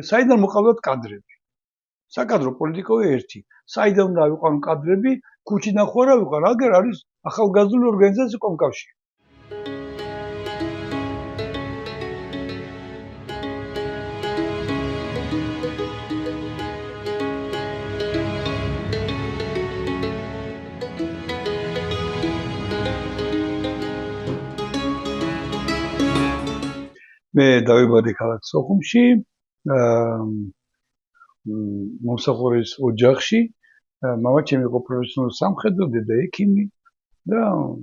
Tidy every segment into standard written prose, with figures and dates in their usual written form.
საიდან მოყავდათ კადრები. საკადრო პოლიტიკოი ერთი. საიდან უნდა ავიყვანო კადრები, ქუჩიდან ხო არ ავიყვან, აგერ არის ახალგაზრდული ორგანიზაცია კომკავშირი. მე დავიბადე ქალაქ სოხუმში, მომსახურის ოჯახში. მამა ჩემი იყო პროფესიონალური სამხედრო, დედა ექიმი და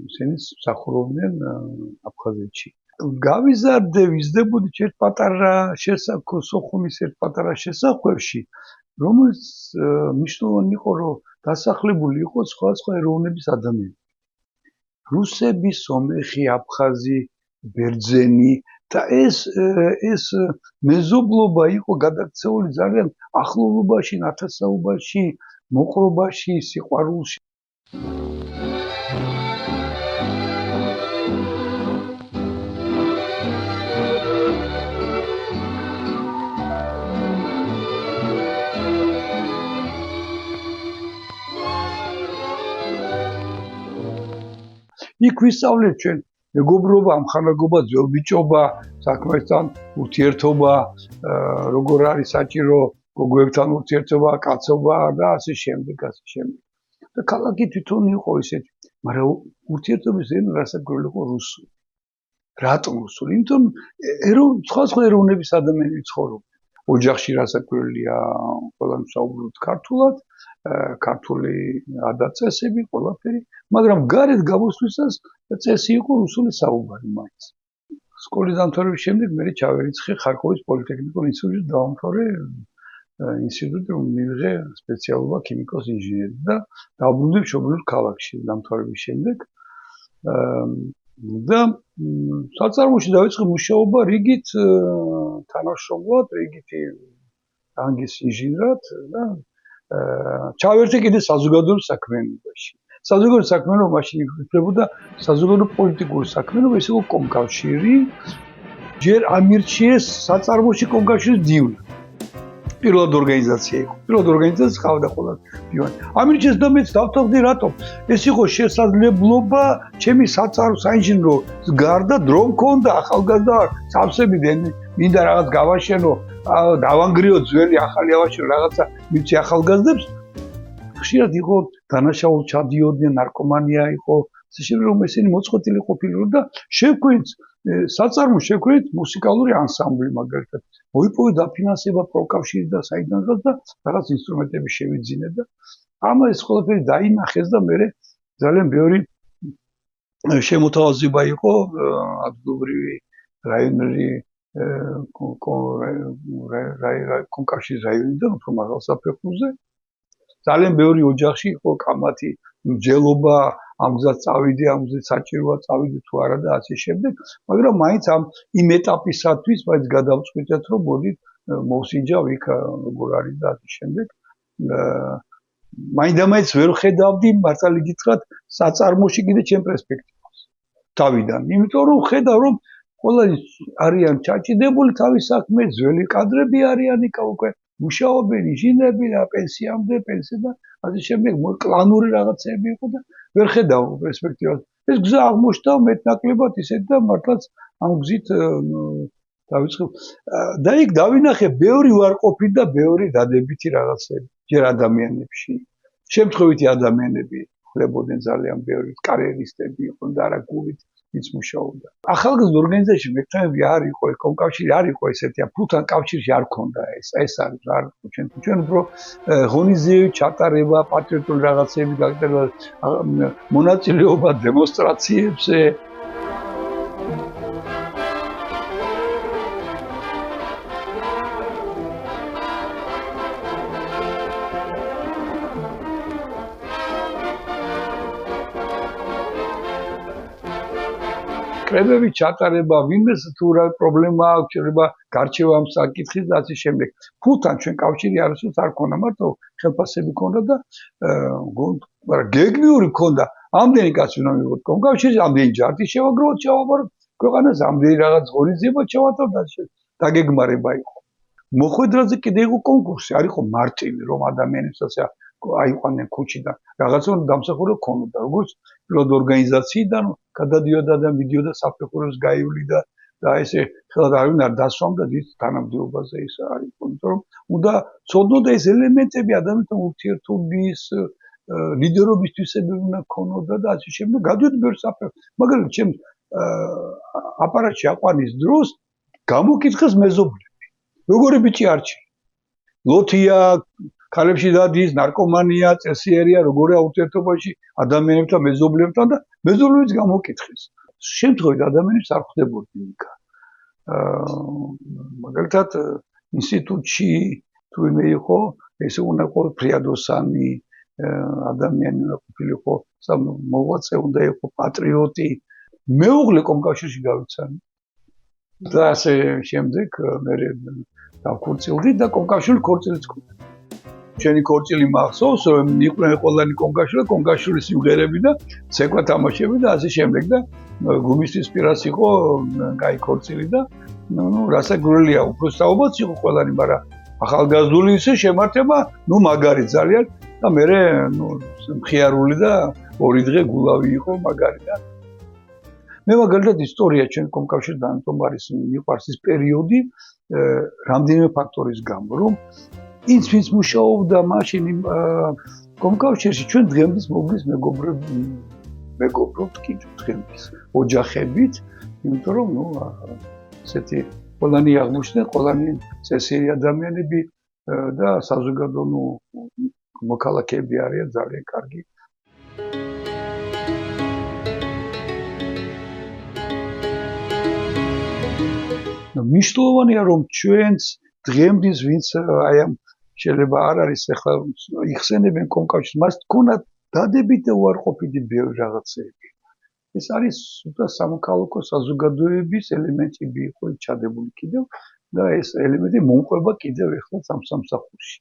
ისინი მსახურობდნენ აფხაზეთში. გავიზარდე, ვიზრდებოდი ერთ პატარა სოხუმის ერთ პატარა შესახვევში, რომელიც მნიშვნელოვანი იყო, რომ დასახლებული იყო სხვადასხვა ეროვნების ადამიანები. რუსები, სომეხი, აფხაზი, ბერძენი და ეს მეზობლობა იყო გადაქცეული ძალიან ახლობლობაში, ნათესაობაში, მოყრობაში, სიყვარულში. იქ ვისწავლეთ ჩვენ მეგობრობა, ამხანაგობა, ძველბიჭობა, საქმესთან ურთიერთობა, როგორ არის საჭირო გოგოებთან ურთიერთობა, კაცობა და ასე შემდეგ. და ქალაქი თვითონ იყო ისეთი, მაგრამ ურთიერთობის ენა რასაკვირველი იყო რუსული. რატომ რუსული? იმიტომ სხვა ეროვნების ადამიანები ცხოვრობდნენ. ოჯახში რასაკვირველია, ყველამ საუბრობთ ქართულად, ქართული ადაწესები, ყველაფერი, მაგრამ გარეთ გამოსვლისას წესი იყო რუსული საუბარი მაინც. სკოლის დამთავრების შემდეგ მე ჩავერიცხე ხარკოვის პოლიტექნიკურ ინსტიტუტში დავამთავრე ინსტიტუტი, რომ მივიღე სპეციალობა ქიმიკოს ინჟინერი და დავბრუნდი მშობლიურ ქალაქში დამთავრების შემდეგ. და საწარმოში დავიწყე მუშაობა რიგით თანამშრომლად, რიგითი რანგის ინჟინრად და ჩავერთე კიდე საზოგადოებრივ საქმიანობაში. საზოგადოებრივ საქმიანობა მაშინ იფრთხილებოდა საზოგადოებრივ პოლიტიკური საქმიანობა, ეს იყო კომკავშირი. ჯერ ამირჩიეს საწარმოში კომკავშირის დივნად. პირველად ორგანიზაცია იყო. პირველად ორგანიზაცია ყავდა ყველა დივანი. ამირჩიეს და მეც დავთვალე რატომ. ეს იყო შესაძლებლობა ჩემი საინჟინრო გარდა დრო მქონდა ახალგაზრდა სამსები მინდა რაღაც გავაშენო, დავანგრიო ძველი ახალი ავაშენო რაღაცა მივცი ახალგაზრდებს. ხშირად იყო დანაშაულ ჩადიოდნენ, ნარკომანია იყო, შეიძლება ისინი მოწყვეტილი ყოფილიყო და შევქმნით საწარმო შევქმნით მუსიკალური ანსამბლი მაგალითად. მოიპოვე დაფინანსება პროკავშირი და საიდანღაც და რაღაც ინსტრუმენტები შევიძინე და ამას ეს ყველაფერი დაინახეს და მე ძალიან ბევრი შემოთავაზება იყო ადგილობრივი რაიონული კომკავშირის რაიონიდან უფრო მაღალ საფეხურზე. ძალიან ბევრი ოჯახში იყო კამათი, მსჯელობა, ამ გზას წავიდე, ამ გზით საჭიროა წავიდე თუ არა და ასე შემდეგ, მაგრამ მაინც იმ ეტაპისათვის მაინც გადავწყვიტეთ, რომ მოდით მოვსინჯავ იქ როგორ არის და ასე შემდეგ. მაინც ვერ ხედავდი მართალი გითხრათ საწარმოში კიდე ჩემ პერსპექტივას თავიდან, იმიტომ რომ ხედავ რომ ყველა არიან ჩაჭიდებული თავის საქმე, ძველი კადრები არიან იქ უკვე მუშაობენ, ინჟინერები და პენსიამდე, პენსია და ასე შემდეგ, კლანური რაღაცები იყო და ვერ ხედავ პერსპექტივას. ეს გზა აღმოჩნდა მეტნაკლებად ისეთ და მართლაც ამ გზით დავიწყე. და იქ დავინახე ბევრი უარყოფით და ბევრი დადებითი რაღაცები ჯერ ადამიანებში. შემთხვევითი ადამიანები ხდებოდნენ ძალიან ბევრი, კარიერისტები იყვნენ და არა გულით ის მუშაობდა. ახალგაზრდა ორგანიზაციაში მეკთრები არ იყო, კომკავშირი არ იყო ესეთი, ფულთან კავშირში არ ქონდა ეს არის არ ჩვენ უფრო ღონისძიებები ჩატარება, პატრიოტული რაღაცები გაკეთება, მონაწილეობა დემონსტრაციებზე. კრებები ჩატარება, ვინმეს თუ რა პრობლემა აქვს, შეიძლება გარჩევა ამ საკითხის და ასე შემდეგ. ფულთან ჩვენ კავშირი არასდროს არ ქონდა, მარტო ხელფასები ქონდა და გეგმიური ქონდა. ამდენი კაცი უნდა მივიღოთ კომკავშირში, ამდენი ჯარდი შევაგროვოთ, შევაბაროთ ქვეყანას, ამდენი რაღაც ღონისძიება ჩავატაროთ და დაგეგმარება იყო. მოხვედრაზე კიდე იყო კონკურსი, არ იყო მარტივი, რომ ადამიანებს ასე აიყვანენ ქუჩიდან. რაღაცა დამსახურება ქონოდა, როგორც პირველად ორგანიზაციიდან გადადიოდა და მიდიოდა საფეხურებს გაივლიდა და ესე ხელად არავინ არ დასვამდა დიდ თანამდებობაზე ის არის, იმიტომ რომ უნდა ცოდნოდა ეს ელემენტები ადამიანთან ურთიერთობის ლიდერობის თვისებები უნდა ქონოდა და ასე შემდეგ. გადიოდი ბევრ საფეხურს, მაგალითად ჩემ აპარატში აყვანის დროს გამოკითხეს მეზობლები. როგორი ბიჭი არჩი? ლოთია, ქალებში დადის, ნარკომანია, წესიერია, როგორია ურთიერთობაში ადამიანებთან, მეზობლებთან და მეზობლებიც გამოკითხეს. შემთხვევით ადამიანებს არ ხვდებოდნენ იქა. მაგალითად ინსტიტუტში თუ იმე იყო, ესე უნდა ყოფილიყო ფრიადოსანი, ადამიანი უნდა ყოფილიყო, მოღვაწე უნდა იყო, პატრიოტი. მეუღლე კომკავშირში გავიცანი. და ასე შემდეგ მე დავქორწილდი და კომკავშირი ქორწილიც ქონდა. ჩვენი ქორწილი მახსოვს, რომ იყვნენ ყველანი კომკავშირი, კომკავშირის სიმღერები და ცეკვა თამაშები და ასე შემდეგ და გუმისტრის პირას იყო კაი ქორწილი და რასაკვირველია, უფროსთაობაც იყო ყველანი, მაგრამ ახალგაზრდული ისე შემართება, მაგარი ძალიან და მე მხიარული და 2 დღე გულავი იყო მაგარი და მე მაგალითად ისტორია ჩვენ კომკავშირთან ამიტომ არის მიყვარს ის პერიოდი რამდენიმე ფაქტორის გამო, რომ ის ვინც მუშაობდა მაშინ კომკავშირში ჩვენ დღემდე მოგლის მეგობრობთ კიდევ დღემდე ოჯახებით, იმიტომ რომ ესეთი ყველანი აღმოჩნდნენ, ყველანი წესიერი ადამიანები და საზოგადო მოქალაქეები არიან ძალიან კარგი. მნიშვნელოვანია რომ ჩვენც დღემდე ვინც აი ამ შეიძლება არ არის ახლა იხსენებენ კომკავშირს, მას თქონა დადებით და უარყოფითი ბევრი რაღაცები. ეს არის სამოქალაქო საზოგადოების ელემენტები იყო ჩადებული კიდევ და ეს ელემენტი მომყვება კიდევ ახლა სამსახურში.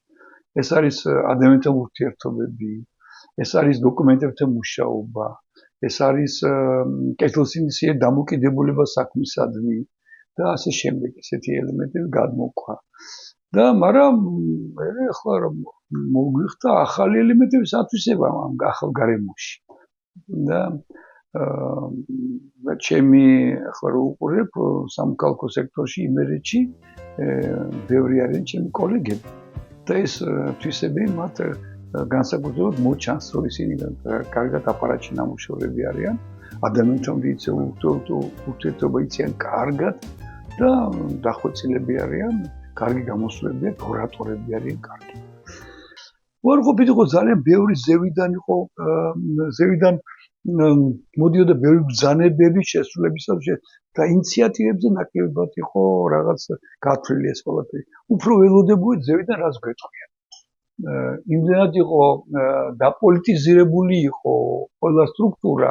ეს არის ადამიანთა ურთიერთობები, ეს არის დოკუმენტებთან მუშაობა, ეს არის კეთილსინდისიერ დამოკიდებულება საქმისადმი და ასე შემდეგ ესეთი ელემენტები გადმოყვა. და მაგრამ მე ახლა რომ მოგვიხდა ახალი ელემენტების ათვისება ამ ახალ გარემოში. და ჩემი ახლა რო უყურებ სამოქალაქო სექტორში იმერეთში ბევრი არიან ჩემი კოლეგები და ეს თვისებები მათ განსაკუთრებულად მოჩანს, რომ ისინი კარგად აპარატში ნამუშევრები არიან, ადამიანთან ვიცე ურთიერთობა იციან კარგად და დახვეწილები არიან, კარგი გამოსვლები, ორატორები არიან კარგი. უარყოფით იყო ძალიან ბევრი ზევიდან მოდიოდა ბევრი ბრძანებები შესრულებისას და ინიციატივებზე ნაკლებად იყო რაღაც გათვლილი ეს ყველაფერი. უფრო ველოდებოდი ზევიდან რაც გვეტყვიან. იმდენად იყო დაპოლიტიზირებული იყო ყველა სტრუქტურა,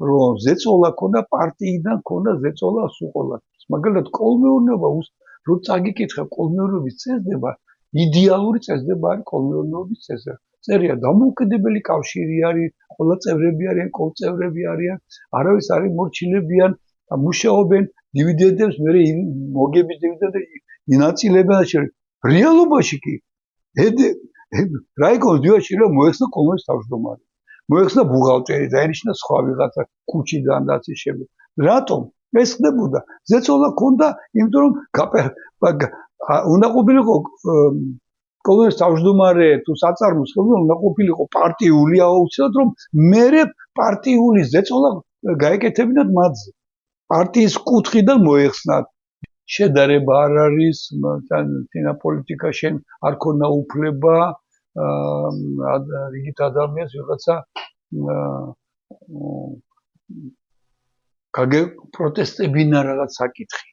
რომ ზეწოლა ქონდა პარტიიდან, ქონდა ზეწოლა სულ ყველასთვის. მაგალითად კოლმეურნეობა რო წაგიკითხა კოლმეურნეობის წესდება, იდეალური წესდება არის კოლმეურნეობის წესდება. წერია დამოუკიდებელი კავშირი არის, ყველა წევრები არიან, კოლწევრები არიან, არავის არ მორჩილებიან, მუშაობენ, დივიდენდებს მე მოგების დივიდენდები ინაწილებენ და შეიძლება. რეალობაში კი რაიკოს დიოში რომ მოეხსნა კომუნის თავმჯდომარე. მოეხსნა ბუღალტერი და ენიშნა სხვა ვიღაცა ქუჩიდან და ასე შემდეგ. რატომ? ეს ხდებოდა. ზეწოლა ქონდა, იმიტომ რომ უნდა ყოფილიყო კომუნის თავმჯდომარე თუ საწარმოს უნდა ყოფილიყო პარტიული აუცილებლად, რომ მერე პარტიული ზეწოლა გაეკეთებინათ მათზე. პარტიის კუთხიდან მოეხსნათ. შედარება არ არის, თინა პოლიტიკა შენ არ ქონა უფლება რიგით ადამიანს ვიღაცა პროტესტებინა რაღაც საკითხი.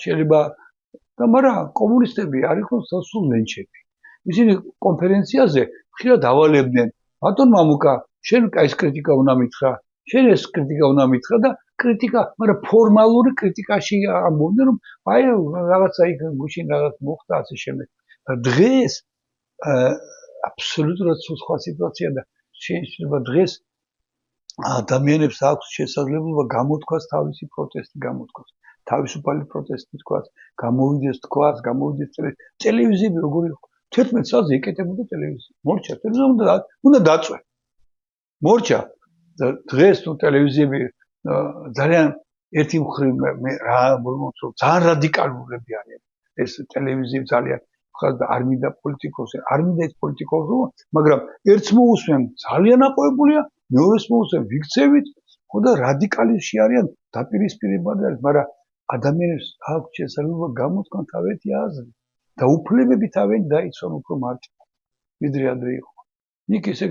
შეიძლება და მაგრამ კომუნისტები არ იყვნენ სულ ლენჩები. ისინი კონფერენციაზე ხშირად ავალებდნენ, ბატონ მამუკა, შენ ეს კრიტიკა უნდა მითხრა, შენ ეს კრიტიკა უნდა მითხრა და კრიტიკა, მაგრამ ფორმალური კრიტიკაში ამბობდნენ, რომ აი რაღაცა იქ გუშინ რაღაც მოხდა ასე შემდეგ. და დღეს აბსოლუტურად სხვა სიტუაცია და შეიძლება დღეს ადამიანებს აქვს შესაძლებლობა გამოთქვას თავისი პროტესტი, გამოთქვას თავისუფალი პროტესტი თქვას, გამოვიდეს თქვას, გამოვიდეს ტელევიზიები როგორი იყო 11 საათზე იკეთებოდა ტელევიზია. მორჩა, ტელევიზია უნდა დაწვე. მორჩა, დღეს თუ ტელევიზიები ძალიან ერთი მხრივ ძალიან რადიკალურები არიან. ეს ტელევიზიები ძალიან არ მინდა პოლიტიკოსი, არ მინდა ეს პოლიტიკოსი, მაგრამ ერთს მოусვენ ძალიან აყვეებულია, მეორეს მოусვენ ვიქცევით, ხო და რადიკალში არიან დაპირისპირებადი არის, მაგრამ ადამიანებს აქვს შესაძლებლობა გამოთქვან თავეთი აზრი და უფლებები თავენ დაიცვან უფრო მარტივად, ვიდრე ადრე იყო. იქ ესე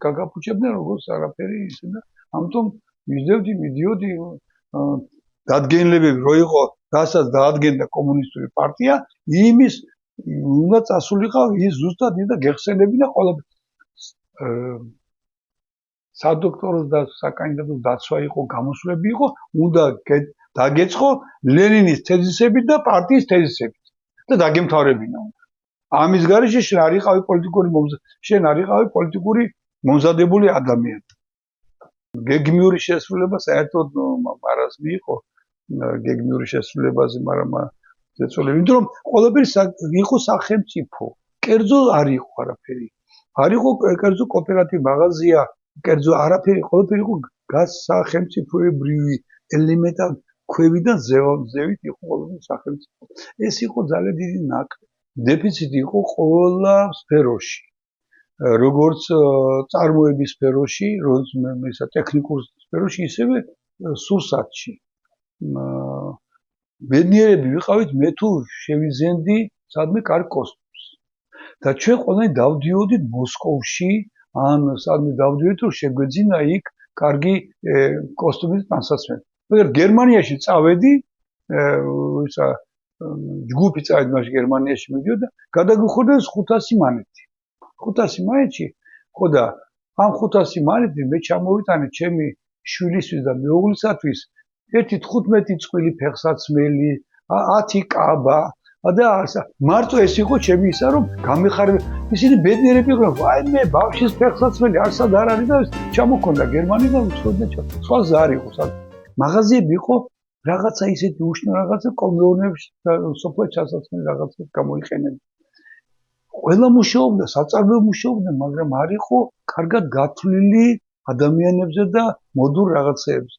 გაგაფუჭებდნენ როგორც არაფერი ისე და ამიტომ მივდევდი, მიდიოდი დადგენილებები რო იყო, რასაც დაადგენდა კომუნისტური პარტია, იმის უნდა წასულიყო ის ზუსტად და გეხსენებინა ყველაფერი. სადოქტოროს და საკანდიდატო დაცვა იყო, გამოსვლები იყო, უნდა დაგეწყო ლენინის თეზისებით და პარტიის თეზისებით და დაგემთავრებინა. ამის გარეშე შენ არ იყავი პოლიტიკური მომზადებული ადამიანი. გეგმიური შესრულება საერთოდ მარაზმი იყო გეგმიური შესრულებაზე, მაგრამ ზეწოლები, იმიტომ რომ ყველაფერი იყო სახელმწიფო. კერძო არ იყო არაფერი. არ იყო კერძო კოოპერატივი მაღაზია, კერძო არაფერი, ყველაფერი იყო გასახელმწიფოებრივი ელემენტად ქვევიდან ზევით იყო ყველაფერი სახელმწიფო. ეს იყო ძალიან დიდი ნაკლები. დეფიციტი იყო ყველა სფეროში. როგორც წარმოების სფეროში, როგორც ტექნიკურ სფეროში, ისევე სურსათში. ბედნიერები ვიყავით, მე თუ შევიზენდი სადმე კარგ კოსტუმს. და ჩვენ ყველანი დავდიოდით მოსკოვში, ან სადმე დავდიოდით, რომ შეგვეძინა იქ კარგი კოსტუმის ტანსაცმელი. მაგრამ გერმანიაში წავედი, ისა ჯგუფი წავედი მაშინ გერმანიაში მიდიოდა, გადაგვიხურდეს 500 მანეთი. 500 მანეთში, ხო და ამ 500 მანეთში მე ჩამოვიტანე ჩემი შვილისთვის და მეუღლისათვის ერთი 15 წყვილი ფეხსაცმელი, 10 კაბა და მარტო ეს იყო ჩემი ისა რომ გამეხარებინა. ისინი ბედნიერები იყვნენ, ვაი მე ბავშვის ფეხსაცმელი არსად არ არის და ჩამოქონდა გერმანიდან უცხოეთიდან. სხვა ზარი იყო, მაღაზიები იყო რაღაცა ისეთი უშნო რაღაცა კომუნიონებში და სოფლად ჩასაცმელი რაღაცა გამოიყენებდა. ყველა მუშაობდა, საწარმოო მუშაობდა, მაგრამ არ იყო კარგად გათვლილი ადამიანებზე და მოდურ რაღაცეებზე.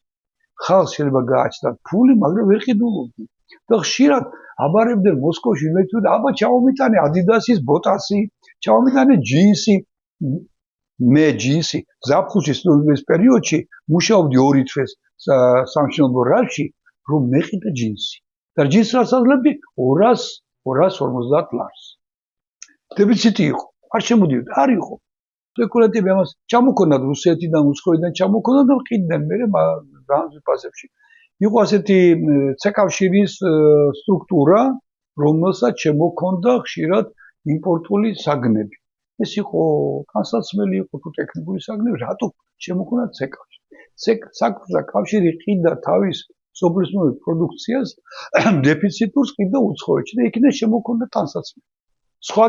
ხალხს შეიძლება გააჩნდათ ფული, მაგრამ ვერ ყიდულობდნენ. და ხშირად აბარებდნენ მოსკოვში, მეთქვა, აბა ჩავმიტანე ადიდასის ბოტასი, ჩავმიტანე ჯინსი. მე ჯინსი ზაფხულში სტუდენტის პერიოდში მუშაობდი 2 თვეს სამშენებლო რაში, რომ მეყიდე ჯინსი. და ჯინსს რაც აძლევდი 250 ლარს. დეფიციტი იყო, არ შემოდიოდა, არ იყო. სპეკულატები ამას ჩამოქონდათ რუსეთიდან, უცხოეთიდან ჩამოქონდათ და ყიდნენ მე განზრიფასებში. იყო ასეთი ცეკავშირის სტრუქტურა, რომელსაც შემოქონდა ხშირად იმპორტული საგნები. ეს იყო განსაცმელი, იყო თუ ტექნიკური საგნები, რატო შემოქონდა ცეკავში. საკავშირი ყიდა თავის სოფლის პროდუქციას დეფიციტურს ყიდა უცხოეთში და იქიდან შემოქონდა განსაცმელი. სხვა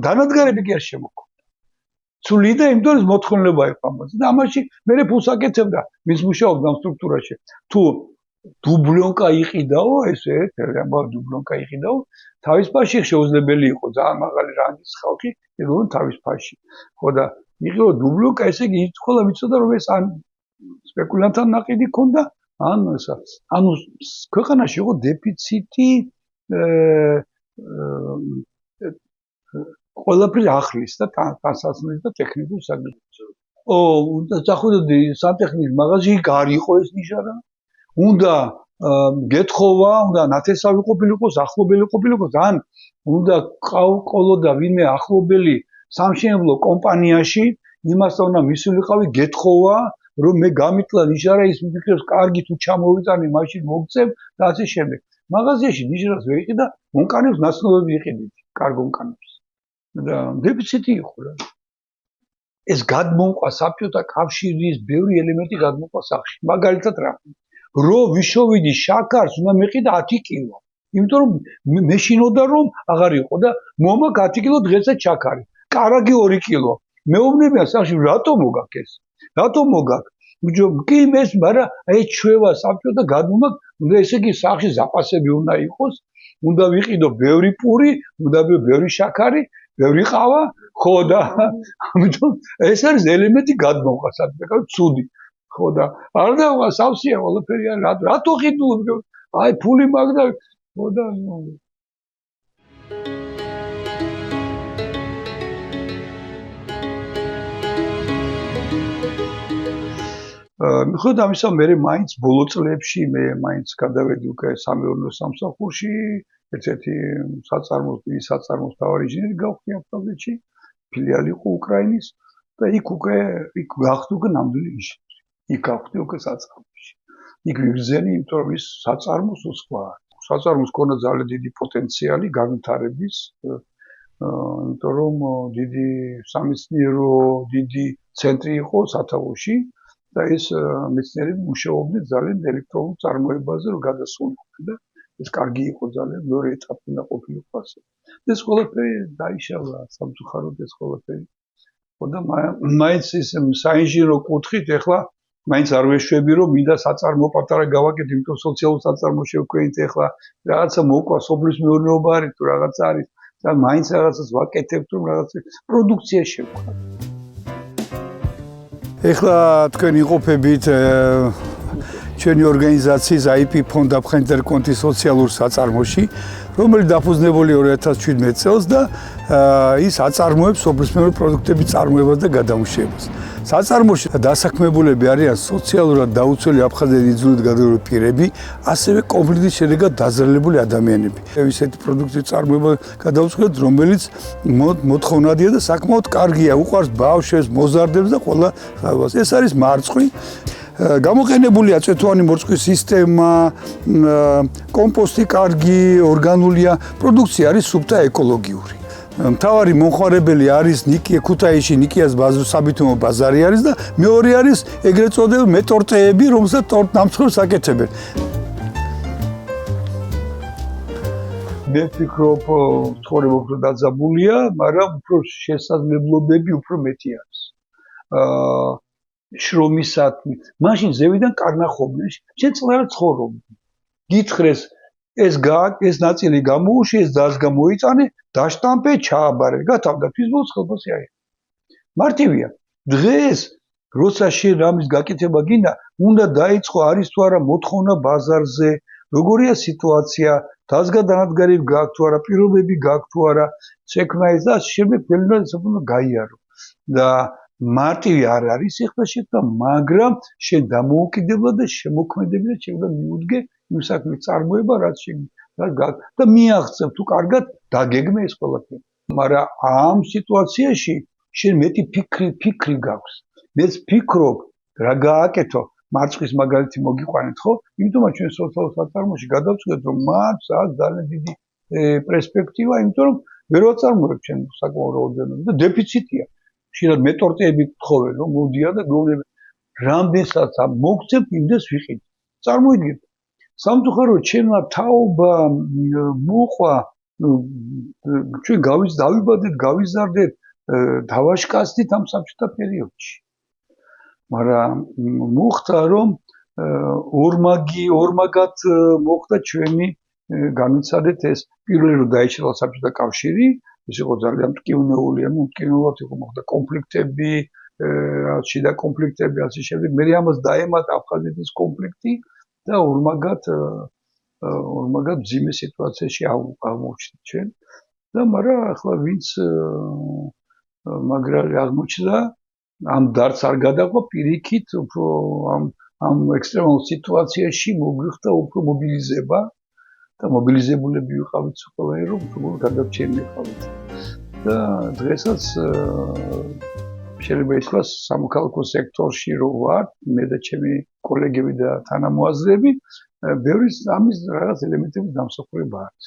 დანადგარები კი არ შემოქონდა. ცული და იმდროს მოთხოვნილება იყო ამაზე და ამაში მე ფულს აკეთებდა მის მუშაობდა ამ სტრუქტურაში. თუ დუბლიონკა იყიდაო, ესე დუბლიონკა იყიდაო, თავის ფაში შეუძლებელი იყო ძალიან მაღალი რანგის ხალხი, ეგრევე თავის ფაში. ხო და იყიდო დუბლიონკა, ესე იგი ყველა ვიცოდა რომ ეს ან სპეკულანტთან ნაყიდი ქონდა, ან ესა. ანუ ქვეყანაში იყო დეფიციტი ყველაფრის ახლის და განსაცმელის და ტექნიკურ საგნებს. უნდა წახვიდოდი სანტექნიკის მაღაზიაში, არ იყო ეს ნიშა რა. უნდა გეთხოვა, უნდა ნათესავი ყოფილიყოს, ახლობელი ყოფილიყოს, ან უნდა ყოლოდა ვინმე ახლობელი სამშენებლო კომპანიაში, იმასთან უნდა მისულიყავი გეთხოვა, რომ მე გამიტლა ნიშა რა, ის მიფიქრებს, კარგი თუ ჩამოვიტანე, მაშინ მოგწევ და ასე შემდეგ. მაღაზიაში ნიშნავს ვერ იყიდა, მონკანებს ნაცნობები იყიდით, კარგ მონკანებს. და დეფიციტი იყო რა. ეს გადმოყვა საბჭოთა კავშირის ბევრი ელემენტი გადმოყვა სახში. მაგალითად რა. რო ვიშოვიდი შაქარს, უნდა მეყიდა 10 კილო. იმიტომ რომ მეშინოდა რომ აღარ იყო და მომაკ 10 კილო დღესაც შაქარი. კარაგი 2 კილო. მეუბნებიან სახში რატო მოგაქეს? რატო მოგაქ? კი მეს, მაგრამ აი ჩვევა საბჭოთა გადმოგაქ, უნდა ესე იგი სახში ზაპასები უნდა იყოს, უნდა ვიყიდო ბევრი პური, უნდა ბევრი შაქარი, ბევრი ყავა, ხო და ამიტომ ეს არის ელემენტი გადმოყვა საბჭოთა ცუდი. ხო და არ დავყვა სავსეა ყველაფერი რატო ყიდულობ? აი ფული მაგ და ხო და მიუხედავად ამისა, მე მაინც ბოლო წლებში მე მაინც გადავედი უკვე სამეურნეო სამსახურში, ერთ-ერთი საწარმოს მთავარი ინჟინერი გავხდი ავტომობილში, ფილიალი იყო უკრაინის და იქ გავხდი უკვე ნამდვილი ინჟინერი. იქ გავხდი უკვე საწარმოში. იქ ვიგრძენი, იმიტომ რომ ის საწარმოს უცხოა. საწარმოს ქონა ძალიან დიდი პოტენციალი განვითარების, იმიტომ რომ დიდი სამეცნიერო დიდი ცენტრი იყო სათავეში. და ეს მეცნიერები მუშაობდნენ ძალიან ელექტრონულ წარმოებაზე, რომ გადასულიყვნენ და ეს კარგი იყო ძალიან, მეორე ეტაპი უნდა ყოფილიყო ასე. ეს ყველაფერი დაიშალა სამწუხაროდ ეს ყველაფერი. ხო და მაინც ის საინჟინრო კუთხით ეხლა მაინც არ ვეშვები, რომ მინდა საწარმო პატარა გავაკეთე, იმიტომ სოციალურ საწარმოში ვქენით ეხლა რაღაცა მოკვა, სოფლის მეურნეობა არის თუ რაღაცა არის და მაინც რაღაცას ვაკეთებთ, რომ რაღაცა პროდუქცია შევქვა. ეხლა თქვენ იყოფებით ჩვენი ორგანიზაციის IP ფონდ აფხენტერკონტი სოციალურ საწარმოში, რომელიც დაფუძნებული 2017 წელს და ის აწარმოებს სოფლის მეურნეო პროდუქტების წარმოებას და გადამუშავებას. საწარმოში დასაქმებულები არიან სოციალურად დაუცველი აფხაზეთი იძულებით გადაურებული პირები, ასევე კონფლიქტის შედეგად დაზრალებული ადამიანები. ისეთი პროდუქტის წარმოება გადაუწყოთ, რომელიც მოთხოვნადია და საკმაოდ კარგია, უყვარს ბავშვებს, მოზარდებს და ყველა ხალხს. ეს არის მარწყვი. გამოყენებულია წვეთოვანი მორწყვის სისტემა, კომპოსტი კარგი, ორგანულია, პროდუქცია არის სუფთა ეკოლოგიური. მთავარი მომხმარებელი არის ნიკია ქუთაისში, ნიკიას საბიტუმო ბაზარი არის და მეორე არის ეგრეთ წოდებული მეტორტეები, რომელსაც ტორტ ნამსხვრევს აკეთებენ. მე ვფიქრობ, ცხოვრება უფრო დაძაბულია, მაგრამ უფრო შესაძლებლობები უფრო მეტი არის. შრომისათვის. მაშინ ზევიდან კარნახობდნენ, შენ წყნარად ცხოვრობდი. გითხრეს ეს ნაწილი გამოუშვი, ეს დაზგა მოიწანე, დაშტამპე, ჩააბარე, გათავდა ფიზბოლის ხელფასი აი. მარტივია. დღეს როცა შენ რამის გაკეთება გინდა, უნდა დაიწყო არის თუ არა მოთხოვნა ბაზარზე, როგორია სიტუაცია, დაზგა დანადგარები გააქვს თუ არა, პირობები გააქვს თუ არა, შექმნა ეს და შემდეგ ყველგან ეს უნდა გაიარო. და მარტივი არ არის ეხლა შექმნა, მაგრამ შენ დამოუკიდებლად და შემოქმედებლად შეიძლება მიუდგე იმ საქმის წარმოება, რაც და მიაღწევ თუ კარგად დაგეგმე ეს ყველაფერი. მაგრამ ამ სიტუაციაში შენ მეტი ფიქრი გაქვს. მეც ვფიქრობ, რა გააკეთო, მარწყვის მაგალითი მოგიყვანეთ, ხო? იმიტომ ჩვენ სოციალურ საწარმოში გადავწყვეტ, რომ მათ ძალიან დიდი პერსპექტივა, იმიტომ რომ ვერ ვაწარმოებ ჩვენ საკმაოდ რაოდენობით და დეფიციტია. შეიძლება მეტორტეები გთხოვენ, რომ მოდიან და გეუბნებიან, რამდენსაც მოგცემთ, იმდეს ვიყიდ. წარმოიდგინეთ. სამწუხაროდ ჩემმა თაობა მოყვა, ჩვენ დავიბადეთ, გავიზარდეთ, დავაშკაცდით ამ საბჭოთა პერიოდში. მაგრამ მოხდა, რომ ორმაგად მოხდა ჩვენი განვიცადეთ ეს პირველი რომ დაიშალა საბჭოთა კავშირი, ეს იყო ძალიან მტკივნეული, მტკივნეულად იყო მოხდა კონფლიქტები, შიდა კონფლიქტები, ასე შემდეგ. მე ამას დაემატა აფხაზეთის კონფლიქტი და ორმაგად მძიმე სიტუაციაში აღმოჩნდით ჩვენ. და მაგრამ ახლა ვინც მაგრალი აღმოჩნდა, ამ დარც არ გადაყვა პირიქით, უფრო ამ ექსტრემალურ სიტუაციაში მოგვიხდა უფრო მობილიზება და მობილიზებულები ვიყავით ყველანი, რომ უფრო გადარჩენილიყავით. და დღესაც შეიძლება ითქვას სამოქალაქო სექტორში რო ვარ, მე და ჩემი კოლეგები და თანამოაზრეები, ბევრი ამის რაღაც ელემენტების დამსახურება არის.